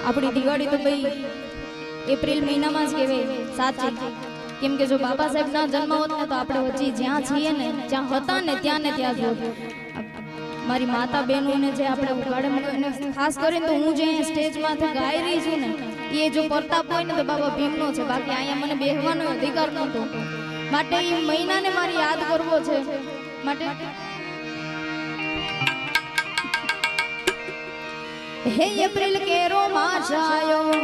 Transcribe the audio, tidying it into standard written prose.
આપણી દિવાળી તો ભાઈ એપ્રિલ મહિનામાં જ કહેવાય સાચી, કેમ કે જો બાબા સાહેબના જન્મ હોત ને તો આપણે હજી જ્યાં છીએ ને જ્યાં હતા ને ત્યાં જ હોત. મારી માતા બહેનોને જે આપણે ઉગાડે અને ખાસ કરીને તો હું જે સ્ટેજમાંથી ગાઈ રહી છું ને એ જો પ્રતાપ હોય ને તો બાબા ભીમનો છે, બાકી અહીંયા મને બેહવાનો અધિકાર નહોતો. માટે એ મહિનાને મારે યાદ કરવો છે. માટે હે એપ્રિલ કેરો માસ આયો